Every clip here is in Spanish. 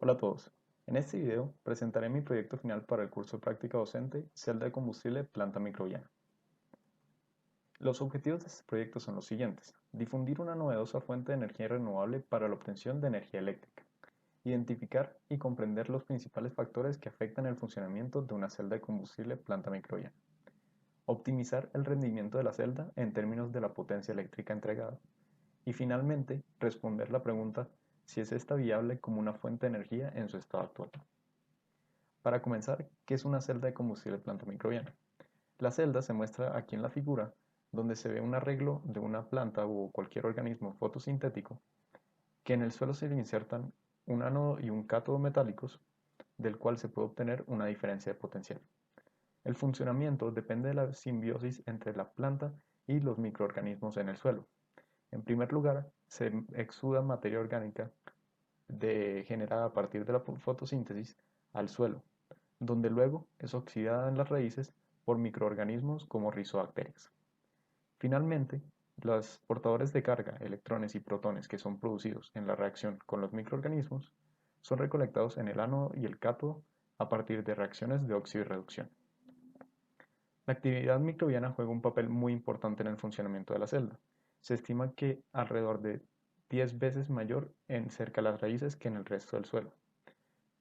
Hola a todos. En este video presentaré mi proyecto final para el curso de práctica docente Celda de combustible planta microbiana. Los objetivos de este proyecto son los siguientes: difundir una novedosa fuente de energía renovable para la obtención de energía eléctrica, identificar y comprender los principales factores que afectan el funcionamiento de una celda de combustible planta microbiana, optimizar el rendimiento de la celda en términos de la potencia eléctrica entregada, y finalmente responder la pregunta si es esta viable como una fuente de energía en su estado actual. Para comenzar, ¿qué es una celda de combustible planta microbiana? La celda se muestra aquí en la figura, donde se ve un arreglo de una planta o cualquier organismo fotosintético, que en el suelo se le insertan un ánodo y un cátodo metálicos, del cual se puede obtener una diferencia de potencial. El funcionamiento depende de la simbiosis entre la planta y los microorganismos en el suelo. En primer lugar, se exuda materia orgánica generada a partir de la fotosíntesis al suelo, donde luego es oxidada en las raíces por microorganismos como rizobacterias. Finalmente, los portadores de carga, electrones y protones que son producidos en la reacción con los microorganismos, son recolectados en el ánodo y el cátodo a partir de reacciones de óxido y reducción. La actividad microbiana juega un papel muy importante en el funcionamiento de la celda. Se estima que alrededor de 10 veces mayor en cerca de las raíces que en el resto del suelo.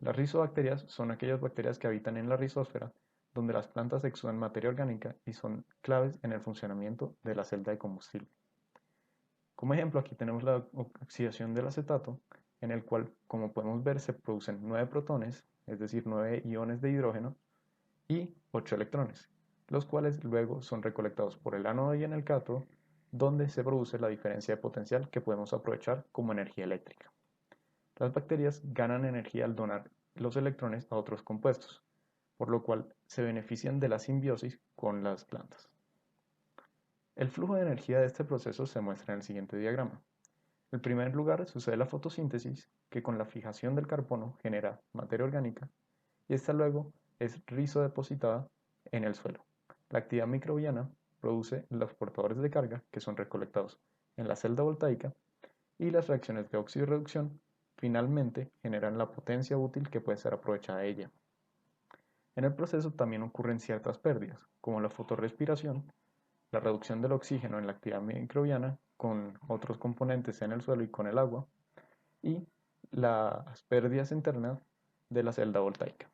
Las rizobacterias son aquellas bacterias que habitan en la rizósfera, donde las plantas exudan materia orgánica y son claves en el funcionamiento de la celda de combustible. Como ejemplo, aquí tenemos la oxidación del acetato, en el cual, como podemos ver, se producen 9 protones, es decir, 9 iones de hidrógeno, y 8 electrones, los cuales luego son recolectados por el ánodo y en el cátodo, donde se produce la diferencia de potencial que podemos aprovechar como energía eléctrica. Las bacterias ganan energía al donar los electrones a otros compuestos, por lo cual se benefician de la simbiosis con las plantas. El flujo de energía de este proceso se muestra en el siguiente diagrama. En primer lugar sucede la fotosíntesis, que con la fijación del carbono genera materia orgánica, y esta luego es rizodepositada en el suelo. La actividad microbiana produce los portadores de carga, que son recolectados en la celda voltaica, y las reacciones de óxido y reducción finalmente generan la potencia útil que puede ser aprovechada de ella. En el proceso también ocurren ciertas pérdidas, como la fotorrespiración, la reducción del oxígeno en la actividad microbiana con otros componentes en el suelo y con el agua, y las pérdidas internas de la celda voltaica.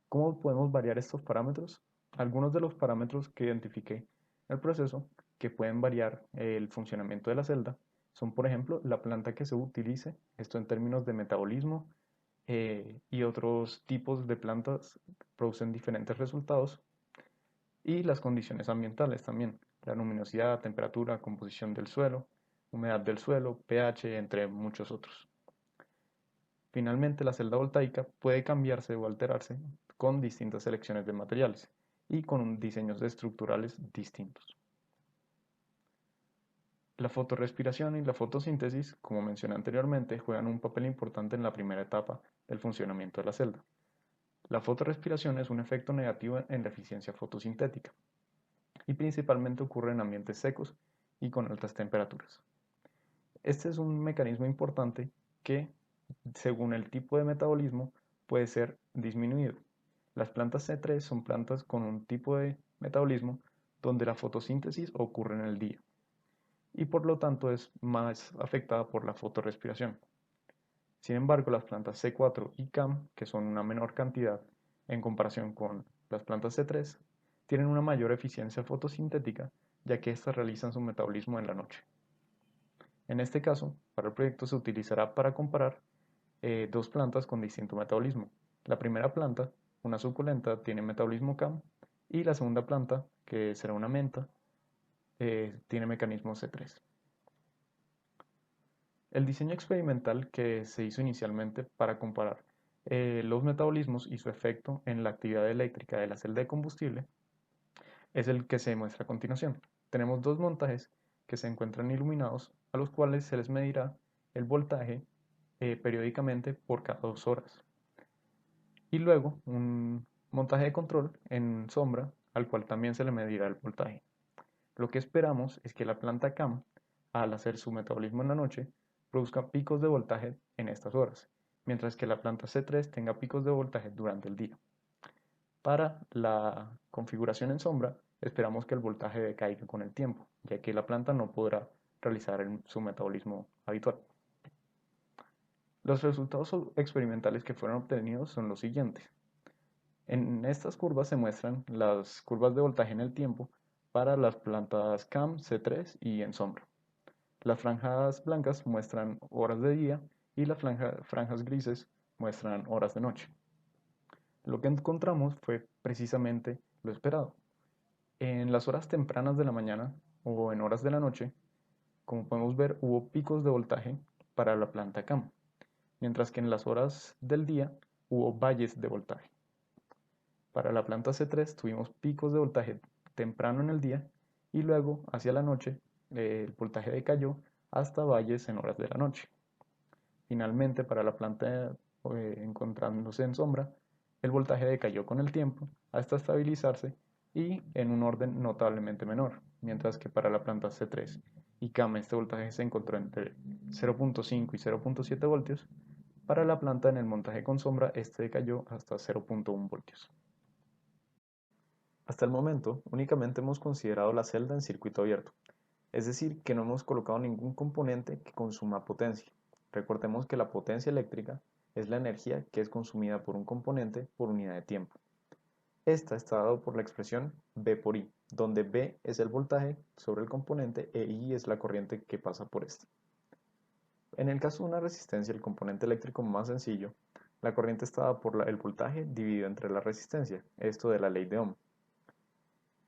¿Cómo podemos variar estos parámetros? Algunos de los parámetros que identifiqué en el proceso que pueden variar el funcionamiento de la celda son, por ejemplo, la planta que se utilice, esto en términos de metabolismo, y otros tipos de plantas producen diferentes resultados, y las condiciones ambientales también, la luminosidad, temperatura, composición del suelo, humedad del suelo, pH, entre muchos otros. Finalmente, la celda voltaica puede cambiarse o alterarse con distintas selecciones de materiales y con diseños estructurales distintos. La fotorrespiración y la fotosíntesis, como mencioné anteriormente, juegan un papel importante en la primera etapa del funcionamiento de la celda. La fotorrespiración es un efecto negativo en la eficiencia fotosintética y principalmente ocurre en ambientes secos y con altas temperaturas. Este es un mecanismo importante que, según el tipo de metabolismo, puede ser disminuido. Las plantas C3 son plantas con un tipo de metabolismo donde la fotosíntesis ocurre en el día y por lo tanto es más afectada por la fotorrespiración. Sin embargo, las plantas C4 y CAM, que son una menor cantidad en comparación con las plantas C3, tienen una mayor eficiencia fotosintética ya que éstas realizan su metabolismo en la noche. En este caso, para el proyecto se utilizará para comparar dos plantas con distinto metabolismo. La primera planta, una suculenta, tiene metabolismo CAM y la segunda planta, que será una menta, tiene mecanismo C3. El diseño experimental que se hizo inicialmente para comparar los metabolismos y su efecto en la actividad eléctrica de la celda de combustible es el que se muestra a continuación. Tenemos dos montajes que se encuentran iluminados a los cuales se les medirá el voltaje periódicamente por cada 2 horas. Y luego un montaje de control en sombra al cual también se le medirá el voltaje. Lo que esperamos es que la planta CAM, al hacer su metabolismo en la noche, produzca picos de voltaje en estas horas, mientras que la planta C3 tenga picos de voltaje durante el día. Para la configuración en sombra, esperamos que el voltaje decaiga con el tiempo, ya que la planta no podrá realizar su metabolismo habitual. Los resultados experimentales que fueron obtenidos son los siguientes. En estas curvas se muestran las curvas de voltaje en el tiempo para las plantas CAM, C3 y en sombra. Las franjas blancas muestran horas de día y las franjas grises muestran horas de noche. Lo que encontramos fue precisamente lo esperado. En las horas tempranas de la mañana o en horas de la noche, como podemos ver, hubo picos de voltaje para la planta CAM, mientras que en las horas del día hubo valles de voltaje. Para la planta C3 tuvimos picos de voltaje temprano en el día y luego hacia la noche el voltaje decayó hasta valles en horas de la noche. Finalmente, para la planta encontrándose en sombra, el voltaje decayó con el tiempo hasta estabilizarse y en un orden notablemente menor, mientras que para la planta C3 y CAM este voltaje se encontró entre 0.5 y 0.7 voltios. Para la planta en el montaje con sombra este decayó hasta 0.1 voltios. Hasta el momento, únicamente hemos considerado la celda en circuito abierto, es decir, que no hemos colocado ningún componente que consuma potencia. Recordemos que la potencia eléctrica es la energía que es consumida por un componente por unidad de tiempo. Esta está dado por la expresión V por I, donde V es el voltaje sobre el componente e I es la corriente que pasa por este. En el caso de una resistencia, el componente eléctrico más sencillo, la corriente está dada por el voltaje dividido entre la resistencia, esto de la ley de Ohm.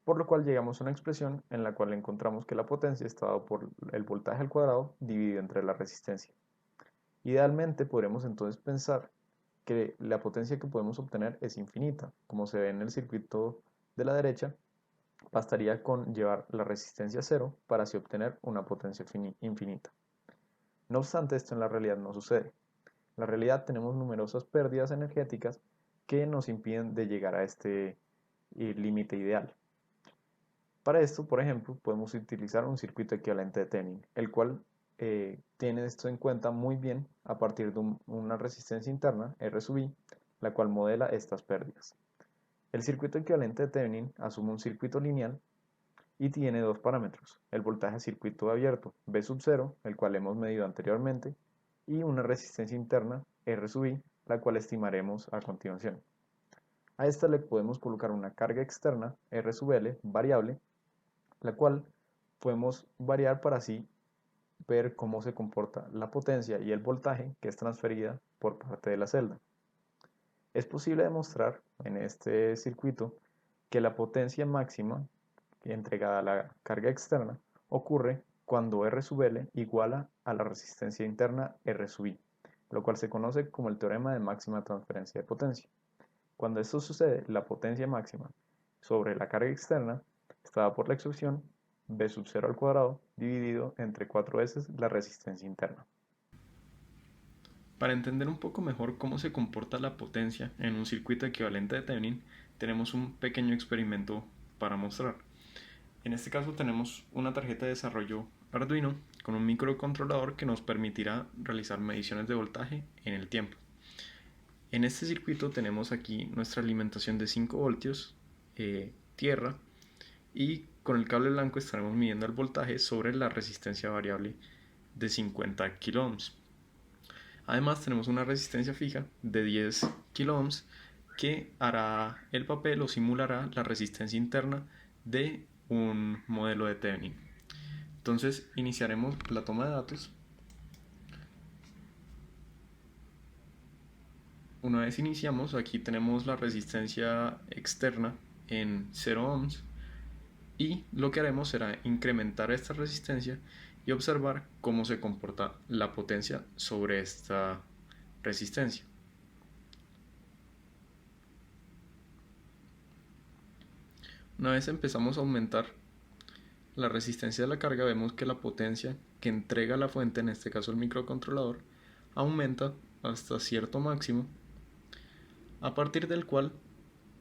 Por lo cual llegamos a una expresión en la cual encontramos que la potencia está dada por el voltaje al cuadrado dividido entre la resistencia. Idealmente podremos entonces pensar que la potencia que podemos obtener es infinita. Como se ve en el circuito de la derecha, bastaría con llevar la resistencia a cero para así obtener una potencia infinita. No obstante, esto en la realidad no sucede. En la realidad tenemos numerosas pérdidas energéticas que nos impiden de llegar a este límite ideal. Para esto, por ejemplo, podemos utilizar un circuito equivalente de Thevenin, el cual tiene esto en cuenta muy bien a partir de una resistencia interna, R sub I, la cual modela estas pérdidas. El circuito equivalente de Thevenin asume un circuito lineal y tiene dos parámetros, el voltaje a circuito abierto, V sub 0, el cual hemos medido anteriormente, y una resistencia interna, R sub I, la cual estimaremos a continuación. A esta le podemos colocar una carga externa, R sub L, variable, la cual podemos variar para así ver cómo se comporta la potencia y el voltaje que es transferida por parte de la celda. Es posible demostrar en este circuito que la potencia máxima entregada a la carga externa ocurre cuando R sub L iguala a la resistencia interna R sub I, lo cual se conoce como el teorema de máxima transferencia de potencia. Cuando esto sucede, la potencia máxima sobre la carga externa está dada por la expresión V sub 0 al cuadrado dividido entre 4 veces la resistencia interna. Para entender un poco mejor cómo se comporta la potencia en un circuito equivalente de Thevenin, tenemos un pequeño experimento para mostrar. En este caso tenemos una tarjeta de desarrollo Arduino con un microcontrolador que nos permitirá realizar mediciones de voltaje en el tiempo. En este circuito tenemos aquí nuestra alimentación de 5 voltios, tierra, y con el cable blanco estaremos midiendo el voltaje sobre la resistencia variable de 50 kiloohms. Además tenemos una resistencia fija de 10 kiloohms que hará el papel o simulará la resistencia interna de un modelo de Thevenin. Entonces iniciaremos la toma de datos. Una vez iniciamos, aquí tenemos la resistencia externa en 0 ohms y lo que haremos será incrementar esta resistencia y observar cómo se comporta la potencia sobre esta resistencia. Una vez empezamos a aumentar la resistencia de la carga, vemos que la potencia que entrega la fuente, en este caso el microcontrolador, aumenta hasta cierto máximo, a partir del cual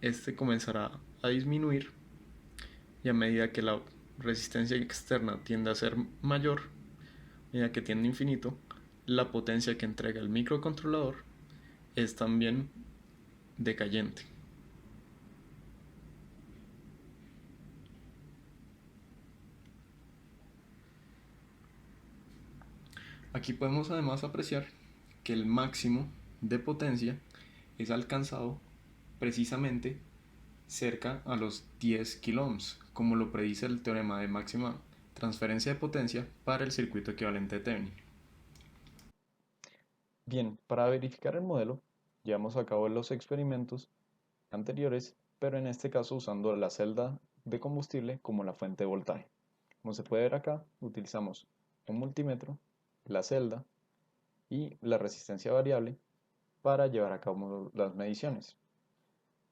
este comenzará a disminuir, y a medida que la resistencia externa tiende a ser mayor, a medida que tiende a infinito, la potencia que entrega el microcontrolador es también decayente. Aquí podemos además apreciar que el máximo de potencia es alcanzado precisamente cerca a los 10 kiloohms, como lo predice el teorema de máxima transferencia de potencia para el circuito equivalente de Thevenin. Bien, para verificar el modelo, llevamos a cabo los experimentos anteriores, pero en este caso usando la celda de combustible como la fuente de voltaje. Como se puede ver acá, utilizamos un multímetro, la celda y la resistencia variable para llevar a cabo las mediciones.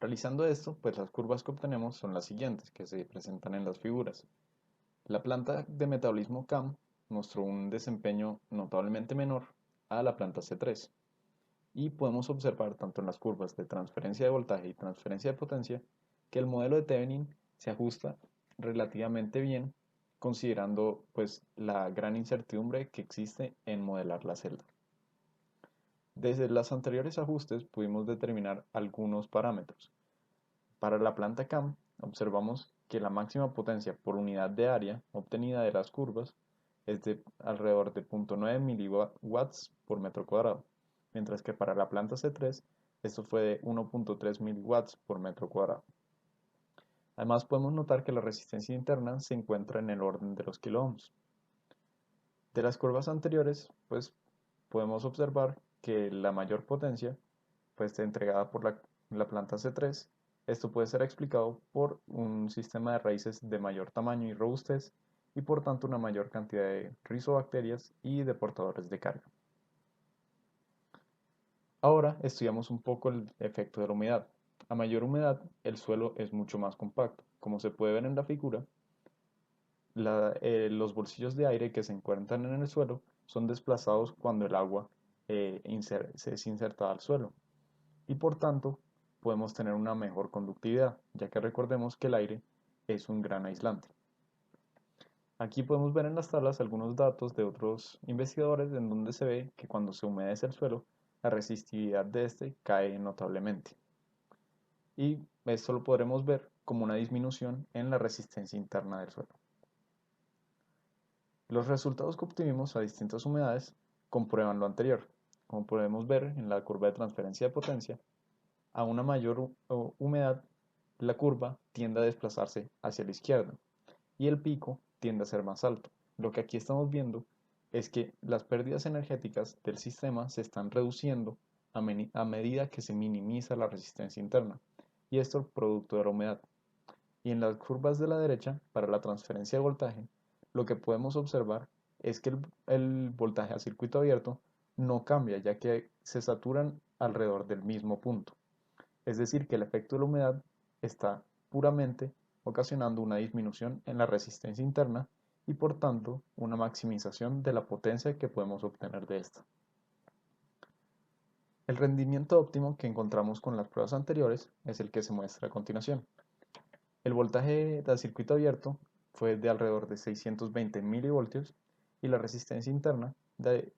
Realizando esto, pues las curvas que obtenemos son las siguientes, que se presentan en las figuras. La planta de metabolismo CAM mostró un desempeño notablemente menor a la planta C3 y podemos observar tanto en las curvas de transferencia de voltaje y transferencia de potencia que el modelo de Thevenin se ajusta relativamente bien considerando pues la gran incertidumbre que existe en modelar la celda. Desde los anteriores ajustes pudimos determinar algunos parámetros. Para la planta CAM observamos que la máxima potencia por unidad de área obtenida de las curvas es de alrededor de 0.9 miliwatts por metro cuadrado, mientras que para la planta C3 esto fue de 1.3 miliwatts por metro cuadrado. Además podemos notar que la resistencia interna se encuentra en el orden de los kiloohms. De las curvas anteriores, pues podemos observar que la mayor potencia fue entregada por la planta C3. Esto puede ser explicado por un sistema de raíces de mayor tamaño y robustez y por tanto una mayor cantidad de rizobacterias y de portadores de carga. Ahora estudiamos un poco el efecto de la humedad. A mayor humedad, el suelo es mucho más compacto. Como se puede ver en la figura, los bolsillos de aire que se encuentran en el suelo son desplazados cuando el agua se es insertada al suelo y por tanto podemos tener una mejor conductividad, ya que recordemos que el aire es un gran aislante. Aquí podemos ver en las tablas algunos datos de otros investigadores en donde se ve que cuando se humedece el suelo, la resistividad de este cae notablemente. Y esto lo podremos ver como una disminución en la resistencia interna del suelo. Los resultados que obtuvimos a distintas humedades comprueban lo anterior. Como podemos ver en la curva de transferencia de potencia, a una mayor humedad, la curva tiende a desplazarse hacia la izquierda y el pico tiende a ser más alto. Lo que aquí estamos viendo es que las pérdidas energéticas del sistema se están reduciendo a medida que se minimiza la resistencia interna, y esto producto de la humedad. Y en las curvas de la derecha, para la transferencia de voltaje, lo que podemos observar es que el voltaje a circuito abierto no cambia, ya que se saturan alrededor del mismo punto. Es decir, que el efecto de la humedad está puramente ocasionando una disminución en la resistencia interna y por tanto una maximización de la potencia que podemos obtener de esta. El rendimiento óptimo que encontramos con las pruebas anteriores es el que se muestra a continuación. El voltaje del circuito abierto fue de alrededor de 620 milivoltios y la resistencia interna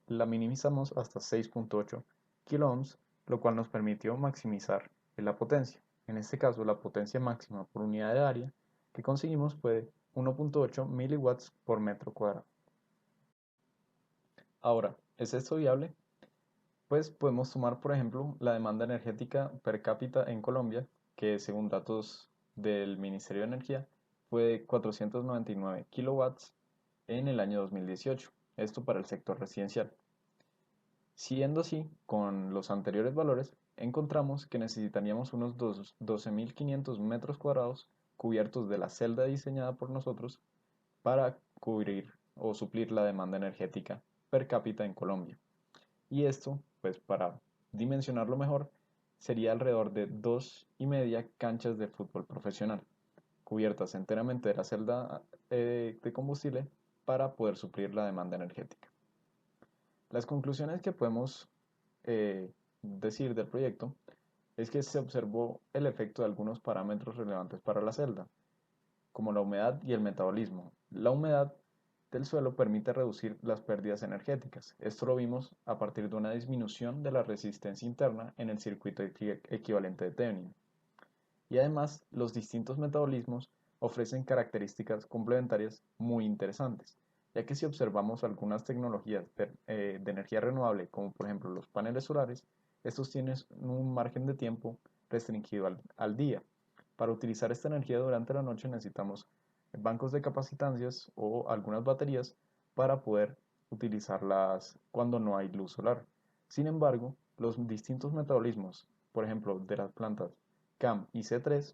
la minimizamos hasta 6.8 kiloohms, lo cual nos permitió maximizar la potencia. En este caso, la potencia máxima por unidad de área que conseguimos fue 1.8 miliwatts por metro cuadrado. Ahora, ¿es esto viable? Pues podemos tomar, por ejemplo, la demanda energética per cápita en Colombia, que según datos del Ministerio de Energía fue de 499 kilowatts en el año 2018, esto para el sector residencial. Siguiendo así con los anteriores valores, encontramos que necesitaríamos unos 12.500 metros cuadrados cubiertos de la celda diseñada por nosotros para cubrir o suplir la demanda energética per cápita en Colombia. Y esto, pues para dimensionarlo mejor, sería alrededor de 2,5 canchas de fútbol profesional, cubiertas enteramente de la celda de combustible para poder suplir la demanda energética. Las conclusiones que podemos decir del proyecto es que se observó el efecto de algunos parámetros relevantes para la celda, como la humedad y el metabolismo. La humedad del suelo permite reducir las pérdidas energéticas. Esto lo vimos a partir de una disminución de la resistencia interna en el circuito equivalente de Thevenin. Y además, los distintos metabolismos ofrecen características complementarias muy interesantes, ya que si observamos algunas tecnologías de energía renovable, como por ejemplo los paneles solares, estos tienen un margen de tiempo restringido al día. Para utilizar esta energía durante la noche necesitamos bancos de capacitancias o algunas baterías para poder utilizarlas cuando no hay luz solar. Sin embargo, los distintos metabolismos, por ejemplo, de las plantas CAM y C3,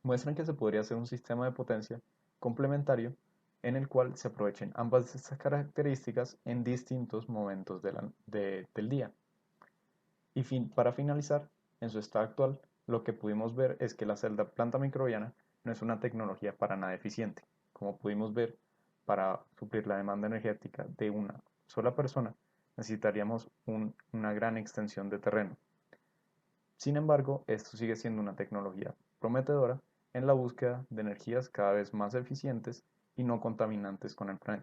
muestran que se podría hacer un sistema de potencia complementario en el cual se aprovechen ambas de estas características en distintos momentos del día. Y para finalizar, en su estado actual, lo que pudimos ver es que la celda planta microbiana no es una tecnología para nada eficiente. Como pudimos ver, para suplir la demanda energética de una sola persona, necesitaríamos una gran extensión de terreno. Sin embargo, esto sigue siendo una tecnología prometedora en la búsqueda de energías cada vez más eficientes y no contaminantes con el planeta.